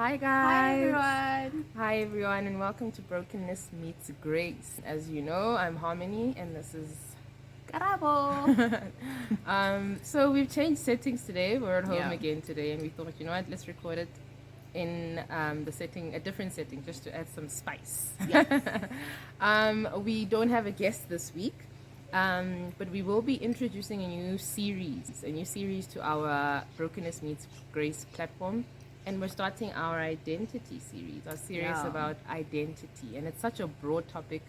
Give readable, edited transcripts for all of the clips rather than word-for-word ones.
Hi Hi guys. everyone. Hi everyone and welcome to Brokenness Meets Grace. As you know, I'm Harmony and this is Karabo. so we've changed settings today. We're at home Yeah. again today and we thought, you know what, let's record it in a different setting just to add some spice. Yeah. We don't have a guest this week. But we will be introducing a new series to our Brokenness Meets Grace platform. And we're starting our identity series, our series Yeah. about identity. And it's such a broad topic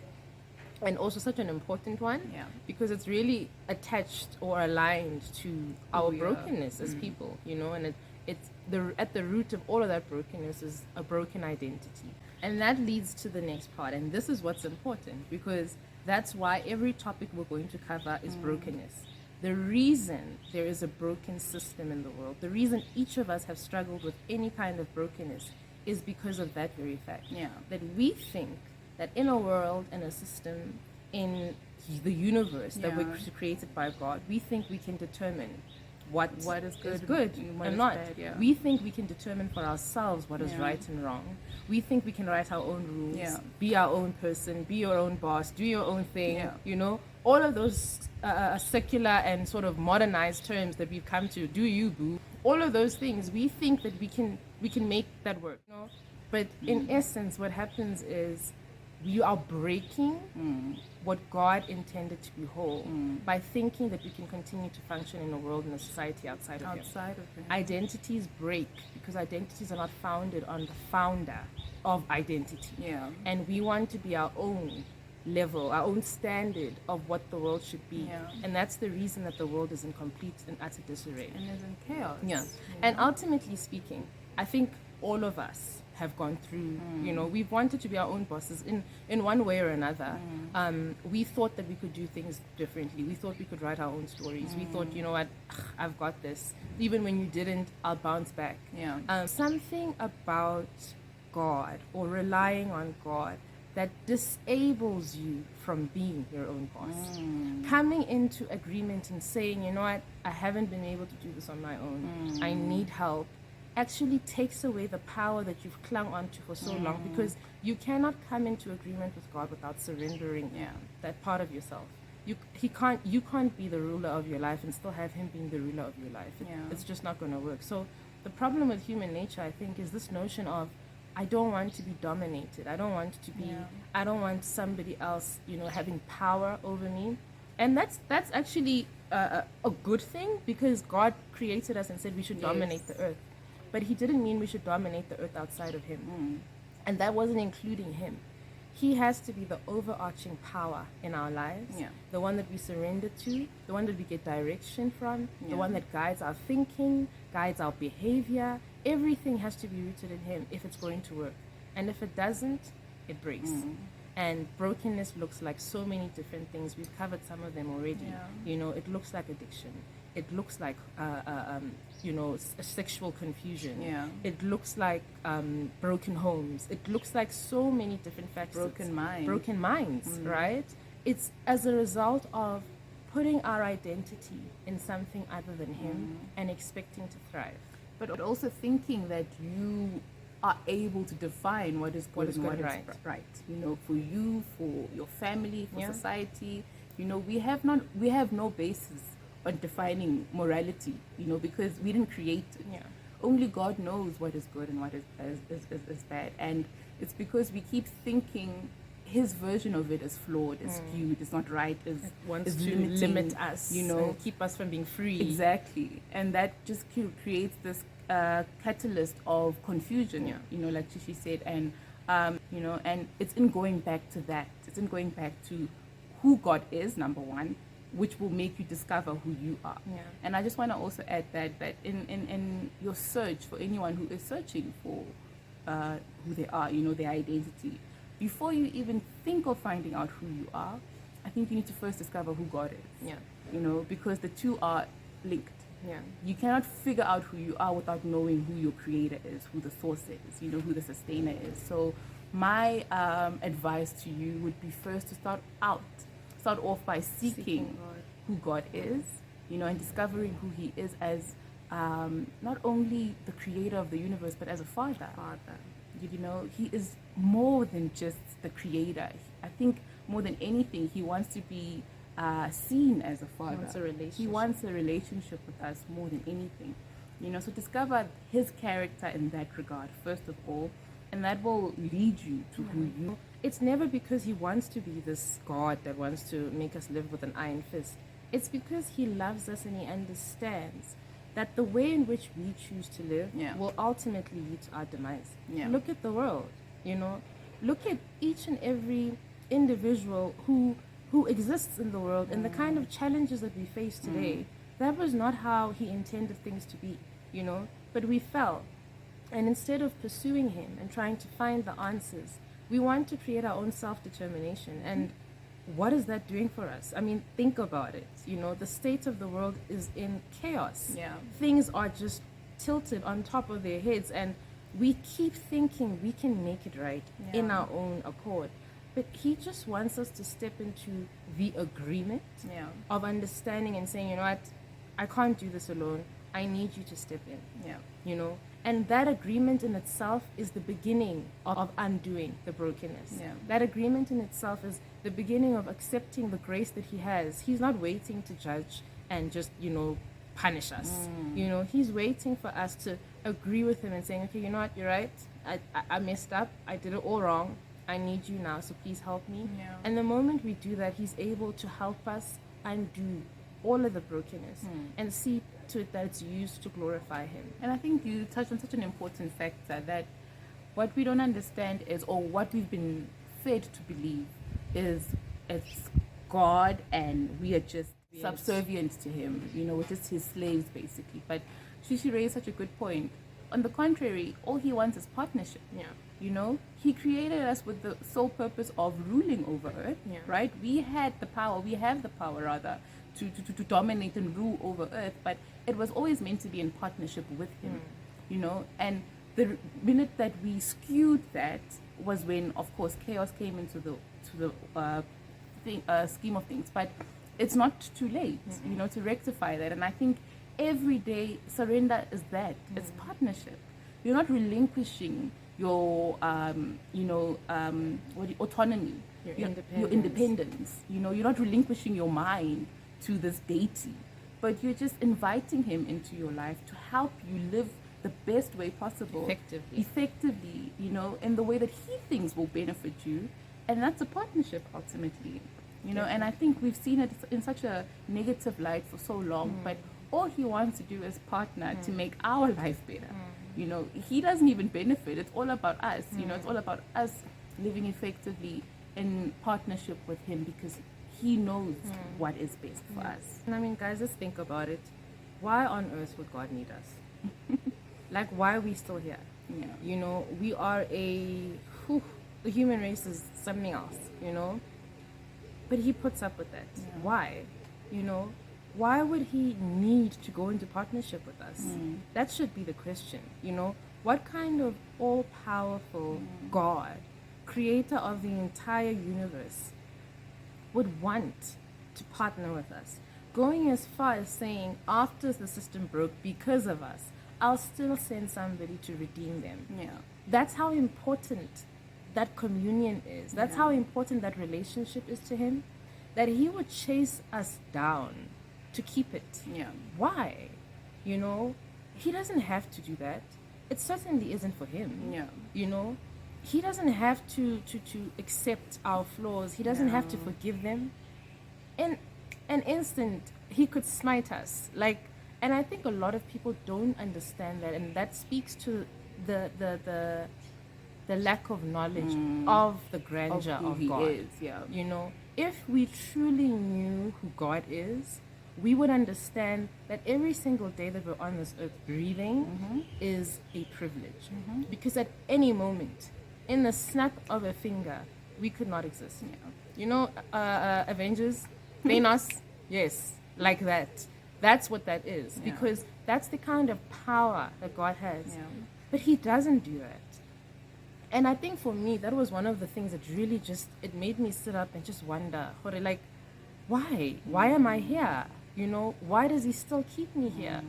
and also such an important one Yeah. because it's really attached or aligned to our we are. brokenness as people, you know, and it's at the root of all of that brokenness is a broken identity. And that leads to the next part. And this is what's important because that's why every topic we're going to cover is brokenness. The reason there is a broken system in the world, the reason each of us have struggled with any kind of brokenness is because of that very fact. Yeah. That we think that in a world and a system in the universe that we're created by God, we think we can determine what is good and what and is not. bad, yeah. We think we can determine for ourselves what is Yeah. right and wrong. We think we can write our own rules, Yeah. be our own person, be your own boss, do your own thing, Yeah. you know? All of those secular and sort of modernized terms that we've come to, do you, boo? All of those things, we think that we can make that work, you know? But in essence, what happens is we are breaking what God intended to be whole by thinking that we can continue to function in a world and a society outside of Him. Outside of Him. Identities break because identities are not founded on the founder of identity. Yeah. And we want to be our own level, our own standard of what the world should be. Yeah. And that's the reason that the world is in complete and utter disarray. And is in chaos. Yeah. And ultimately speaking, I think all of us have gone through, you know, we've wanted to be our own bosses in one way or another. We thought that we could do things differently. We thought we could write our own stories. We thought, you know what, I've got this. Even when you didn't, I'll bounce back. Yeah. Something about God or relying on God that disables you from being your own boss. Coming into agreement and saying, you know what, I haven't been able to do this on my own. I need help. Actually takes away the power that you've clung on to for so long because you cannot come into agreement with God without surrendering that part of yourself. You can't be the ruler of your life and still have Him being the ruler of your life. It's just not going to work. So the problem with human nature, I think, is this notion of I don't want to be dominated. I don't want to be. I don't want somebody else, you know, having power over me. And that's actually a good thing because God created us and said we should dominate the earth. But He didn't mean we should dominate the earth outside of Him. And that wasn't including Him. He has to be the overarching power in our lives, the one that we surrender to, the one that we get direction from, the one that guides our thinking, guides our behavior. Everything has to be rooted in Him if it's going to work. And if it doesn't, it breaks. And brokenness looks like so many different things. We've covered some of them already. You know, it looks like addiction. It looks like, you know, sexual confusion. It looks like broken homes. It looks like so many different factors. Broken minds, right? It's as a result of putting our identity in something other than Him and expecting to thrive. But also thinking that you are able to define what is good and what is right. You know, for you, for your family, for society. You know, we have no basis on defining morality, you know, because we didn't create it. Only God knows what is good and what is bad. And it's because we keep thinking His version of it is flawed, is skewed, is not right, is to limit us, you know, and keep us from being free. Exactly. And that just creates this catalyst of confusion, you know, like she said. And, you know, and it's in going back to that. It's in going back to who God is, number one, which will make you discover who you are. And I just want to also add that in your search, for anyone who is searching for who they are, you know, their identity, before you even think of finding out who you are, I think you need to first discover who God is. You know, because the two are linked. You cannot figure out who you are without knowing who your creator is, who the source is, you know, who the sustainer is. So my advice to you would be first to start off by seeking who God is, you know, and discovering who He is as not only the creator of the universe, but as a father. Father. You know, he is more than just the creator. I think more than anything, he wants to be seen as a father. He wants a relationship with us more than anything. You know, so discover his character in that regard, first of all, and that will lead you to who you. It's never because he wants to be this God that wants to make us live with an iron fist. It's because he loves us and he understands that the way in which we choose to live will ultimately lead to our demise. Look at the world, you know. Look at each and every individual who exists in the world and the kind of challenges that we face today. That was not how he intended things to be, you know. But we fell. And instead of pursuing him and trying to find the answers, we want to create our own self-determination. And what is that doing for us? I mean, think about it. You know, the state of the world is in chaos. Things are just tilted on top of their heads, and we keep thinking we can make it right in our own accord. But he just wants us to step into the agreement of understanding and saying, you know what, I can't do this alone. I need you to step in. You know, and that agreement in itself is the beginning of undoing the brokenness. That agreement in itself is the beginning of accepting the grace that he has. He's not waiting to judge and just, you know, punish us. You know, he's waiting for us to agree with him and saying, okay, you know what, you're right. I messed up. I did it all wrong. I need you now, so please help me. And the moment we do that, he's able to help us undo all of the brokenness and see to it that it's used to glorify him. And I think you touched on such an important factor, that what we don't understand is, or what we've been fed to believe is, it's God and we are just subservient to him. You know, we're just his slaves basically. But she raised such a good point. On the contrary, all he wants is partnership. You know, he created us with the sole purpose of ruling over earth, right? We have the power to dominate and rule over earth, but it was always meant to be in partnership with him, you know. And the minute that we skewed that was when, of course, chaos came into the scheme of things. But it's not too late, you know, to rectify that. And I think everyday surrender is that. It's partnership. You're not relinquishing your autonomy, your independence. You know, you're not relinquishing your mind to this deity, but you're just inviting him into your life to help you live the best way possible, effectively, you know, in the way that he thinks will benefit you. And that's a partnership ultimately, you know. And I think we've seen it in such a negative light for so long, but all he wants to do is partner to make our life better. You know, he doesn't even benefit. It's all about us. You know, it's all about us living effectively in partnership with him, because he knows what is best for us. And I mean, guys, let's think about it. Why on earth would God need us? Like, why are we still here? You know, we are the human race is something else, you know. But he puts up with that. Why? You know, why would he need to go into partnership with us? That should be the question, you know. What kind of all-powerful God, creator of the entire universe, would want to partner with us? Going as far as saying, after the system broke because of us, I'll still send somebody to redeem them. That's how important that communion is. That's how important that relationship is to him, that he would chase us down to keep it. Why? You know, he doesn't have to do that. It certainly isn't for him. You know, he doesn't have to accept our flaws. He doesn't have to forgive them. In an instant, he could smite us. Like, and I think a lot of people don't understand that, and that speaks to the lack of knowledge of the grandeur of God. Is, You know, if we truly knew who God is, we would understand that every single day that we're on this earth breathing is a privilege. Because at any moment, in the snap of a finger, we could not exist. You know, Avengers, Thanos, yes, like that. That's what that is. Because that's the kind of power that God has. But he doesn't do that. And I think for me, that was one of the things that really just, it made me sit up and just wonder, like, why? Why am I here? You know, why does he still keep me here?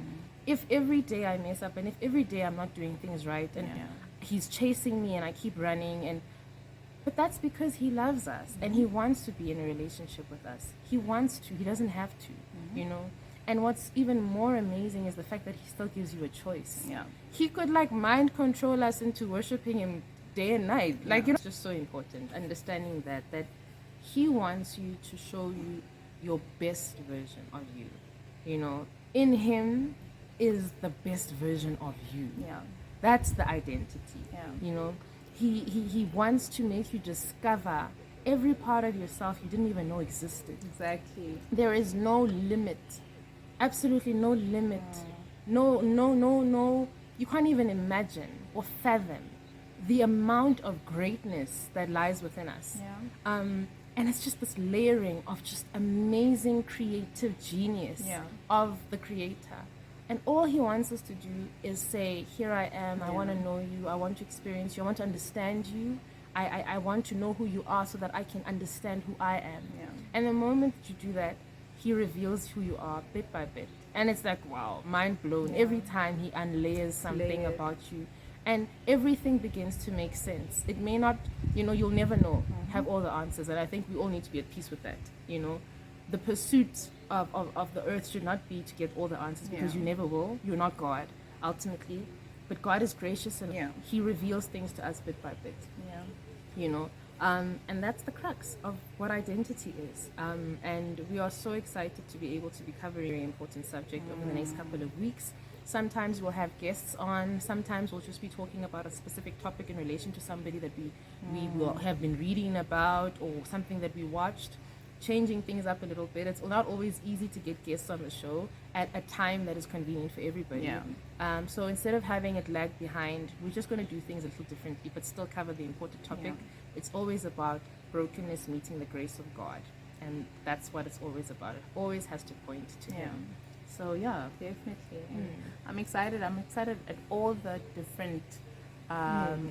if every day I mess up and if every day I'm not doing things right and he's chasing me and I keep running, but that's because he loves us and he wants to be in a relationship with us. He wants to, he doesn't have to, you know. And what's even more amazing is the fact that he still gives you a choice. Yeah. He could like mind control us into worshiping him day and night. Like, you know, it's just so important understanding that he wants you to show you your best version of you. You know, in him is the best version of you. Yeah. That's the identity. Yeah. You know, he wants to make you discover every part of yourself you didn't even know existed. Exactly. There is no limit. Absolutely no limit. No. You can't even imagine or fathom the amount of greatness that lies within us. Yeah. And it's just this layering of just amazing creative genius of the Creator. And all he wants us to do is say, here I am, I want to know you, I want to experience you, I want to understand you, I want to know who you are so that I can understand who I am. Yeah. And the moment that you do that, he reveals who you are bit by bit. And it's like, wow, mind blown. Every time he unlayers something about you. And everything begins to make sense. It may not, you know, you'll never know, have all the answers. And I think we all need to be at peace with that, you know. The pursuit of the earth should not be to get all the answers because you never will. You're not God, ultimately. But God is gracious and he reveals things to us bit by bit. Yeah. You know, and that's the crux of what identity is. And we are so excited to be able to be covering a very important subject over the next couple of weeks. Sometimes we'll have guests on. Sometimes we'll just be talking about a specific topic in relation to somebody that we will have been reading about or something that we watched. Changing things up a little bit. It's not always easy to get guests on the show at a time that is convenient for everybody. Yeah. So instead of having it lag behind, we're just going to do things a little differently, but still cover the important topic. It's always about brokenness meeting the grace of God, and that's what it's always about. It always has to point to Him. So yeah, definitely. I'm excited at all the different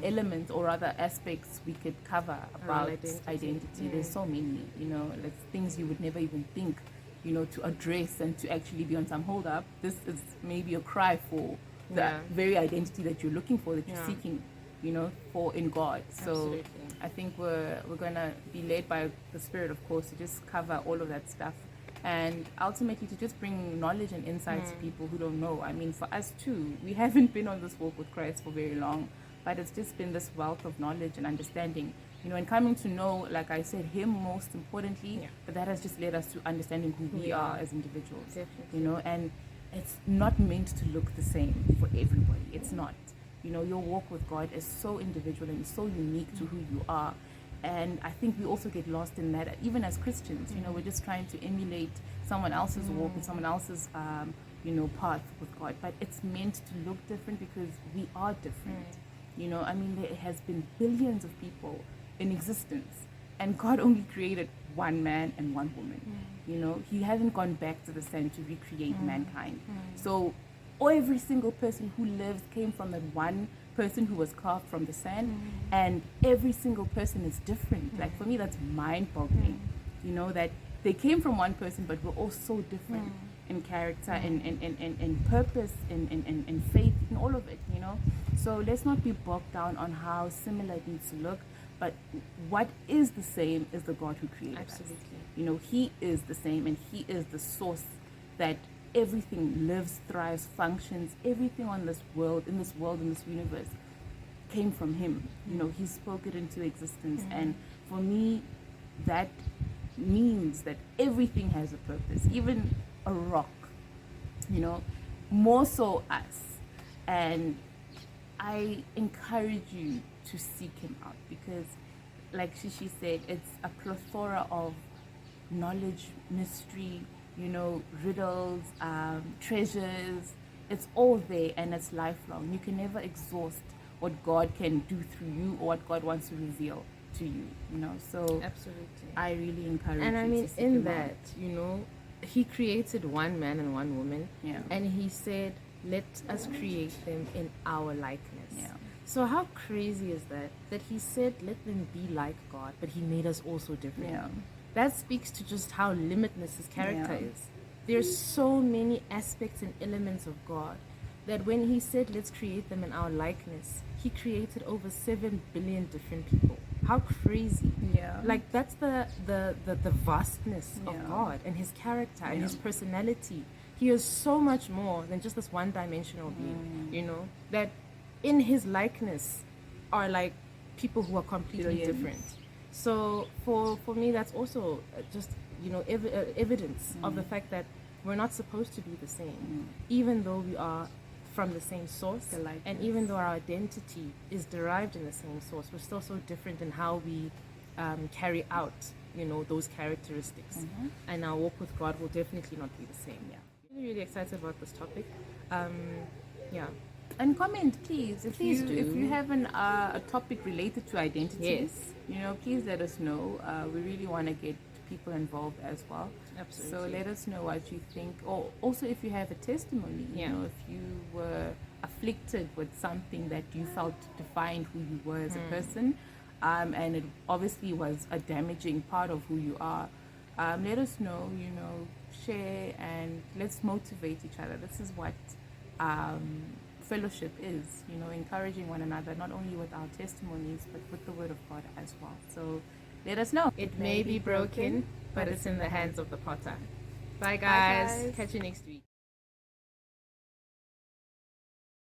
elements or other aspects we could cover about identity. There's so many, you know, like things you would never even think, you know, to address and to actually be on some hold up. This is maybe a cry for the very identity that you're looking for, that you're seeking, you know, for in God. So absolutely. I think we're gonna be led by the Spirit, of course, to just cover all of that stuff. And ultimately to just bring knowledge and insight to people who don't know. I mean, for us too, we haven't been on this walk with Christ for very long, but it's just been this wealth of knowledge and understanding, you know, and coming to know, like I said, Him most importantly, but that has just led us to understanding who we are as individuals, definitely. you know, and it's not meant to look the same for everybody. It's not. You know, your walk with God is so individual and so unique to who you are. And I think we also get lost in that, even as Christians. You know, we're just trying to emulate someone else's walk and someone else's, you know, path with God. But it's meant to look different because we are different. You know, I mean, there has been billions of people in existence, and God only created one man and one woman. You know, He hasn't gone back to the sun to recreate mankind. So every single person who lives came from that one person who was carved from the sand, and every single person is different. Like for me, that's mind-boggling. You know, that they came from one person, but we're all so different in character and purpose and faith and all of it, you know. So let's not be bogged down on how similar it needs to look, but what is the same is the God who created us. You know, He is the same, and He is the source that everything lives, thrives, functions. Everything on this world, in this universe, came from Him. You know, He spoke it into existence. And for me, that means that everything has a purpose, even a rock, you know, more so us. And I encourage you to seek Him out, because like Shishi said, it's a plethora of knowledge, mystery, you know, riddles, treasures. It's all there, and it's lifelong. You can never exhaust what God can do through you or what God wants to reveal to you, you know. So absolutely, I really encourage you. And I mean, to seek in Him that, out. you know, He created one man and one woman, and He said, let us create them in our likeness. So how crazy is that? That He said, let them be like God, but He made us also different. That speaks to just how limitless His character is. There's so many aspects and elements of God that when he said, let's create them in our likeness, he created over 7 billion different people. How crazy. Yeah. Like, that's the vastness of Yeah. God and his character and his personality. He is so much more than just this one-dimensional being, you know, that in his likeness are like people who are completely Billions. different. So for me, that's also just, you know, evidence of the fact that we're not supposed to be the same, even though we are from the same source, The likeness. and even though our identity is derived in the same source, we're still so different in how we carry out, you know, those characteristics. And our walk with God will definitely not be the same. Yeah, really, really excited about this topic. Yeah. And comment, please. Please do. If you have a topic related to identity, Yes. you know, please let us know. We really want to get people involved as well. Absolutely. So let us know what you think. Or also if you have a testimony, you know, if you were afflicted with something that you felt defined who you were as a person, and it obviously was a damaging part of who you are, let us know, you know, share, and let's motivate each other. This is what fellowship is, you know, encouraging one another, not only with our testimonies, but with the word of God as well. So let us know. It may be broken, but it's in the hands of the potter. Bye, guys. guys. Catch you next week.